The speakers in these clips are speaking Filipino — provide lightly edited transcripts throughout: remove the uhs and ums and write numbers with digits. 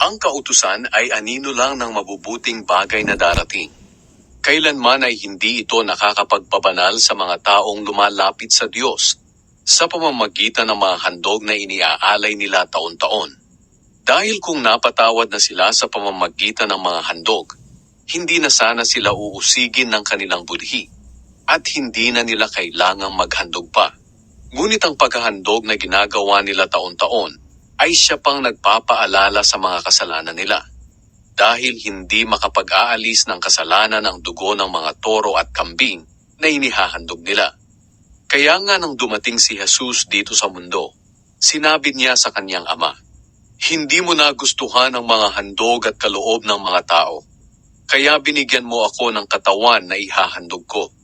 Ang kautusan ay anino lang ng mabubuting bagay na darating. Kailanman ay hindi ito nakakapagpabanal sa mga taong lumalapit sa Diyos sa pamamagitan ng mga handog na iniaalay nila taon-taon. Dahil kung napatawad na sila sa pamamagitan ng mga handog, hindi na sana sila uusigin ng kanilang budhi at hindi na nila kailangang maghandog pa. Ngunit ang paghahandog na ginagawa nila taon-taon ay siya pang nagpapaalala sa mga kasalanan nila. Dahil hindi makapag-aalis ng kasalanan ang dugo ng mga toro at kambing na inihahandog nila. Kaya nga nang dumating si Jesus dito sa mundo, sinabi niya sa kanyang ama, "Hindi mo nagustuhan ang mga handog at kaloob ng mga tao. Kaya binigyan mo ako ng katawan na ihahandog ko.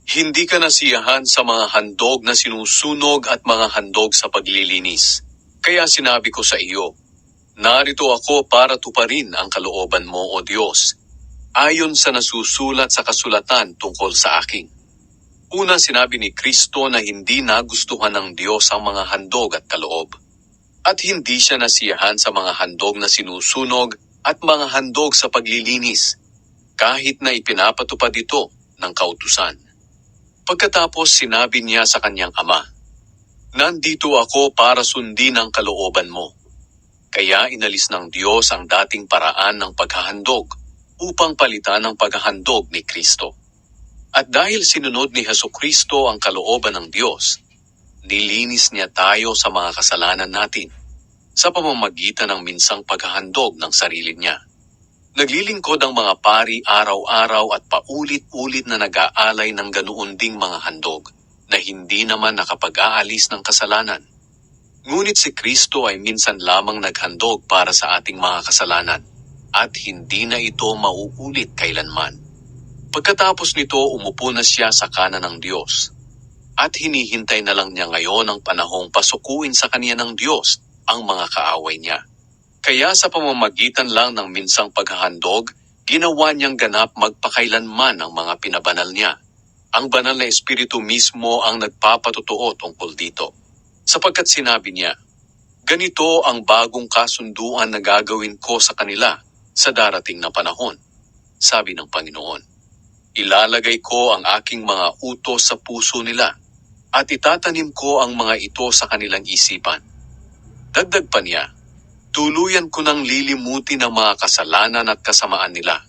Hindi ka nasiyahan sa mga handog na sinusunog at mga handog sa paglilinis. Kaya sinabi ko sa iyo, narito ako para tuparin ang kalooban mo, O Diyos, ayon sa nasusulat sa kasulatan tungkol sa akin." Una, sinabi ni Kristo na hindi nagustuhan ng Diyos ang mga handog at kaloob. At hindi siya nasiyahan sa mga handog na sinusunog at mga handog sa paglilinis, kahit na ipinapatupad ito ng kautusan. Pagkatapos sinabi niya sa kanyang ama, "Nandito ako para sundin ang kalooban mo." Kaya inalis ng Diyos ang dating paraan ng paghahandog upang palitan ang paghahandog ni Kristo. At dahil sinunod ni Hesukristo ang kalooban ng Diyos, nilinis niya tayo sa mga kasalanan natin sa pamamagitan ng minsang paghahandog ng sarili niya. Naglilingkod ang mga pari araw-araw at paulit-ulit na nag-aalay ng ganoon ding mga handog na hindi naman nakapag-aalis ng kasalanan. Ngunit si Kristo ay minsan lamang naghandog para sa ating mga kasalanan at hindi na ito mauulit kailanman. Pagkatapos nito, umupo na siya sa kanan ng Diyos at hinihintay na lang niya ngayon ang panahong pasukuin sa kanya ng Diyos ang mga kaaway niya. Kaya sa pamamagitan lang ng minsang paghahandog, ginawa niyang ganap magpakailanman ang mga pinabanal niya. Ang banal na Espiritu mismo ang nagpapatotoo tungkol dito. Sapagkat sinabi niya, "Ganito ang bagong kasunduan na gagawin ko sa kanila sa darating na panahon," sabi ng Panginoon. "Ilalagay ko ang aking mga utos sa puso nila at itatanim ko ang mga ito sa kanilang isipan." Dagdag pa niya, "Tuluyan ko nang lilimutin ang mga kasalanan at kasamaan nila.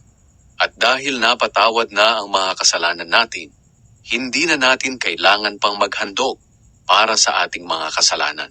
At dahil napatawad na ang mga kasalanan natin, hindi na natin kailangan pang maghandog para sa ating mga kasalanan."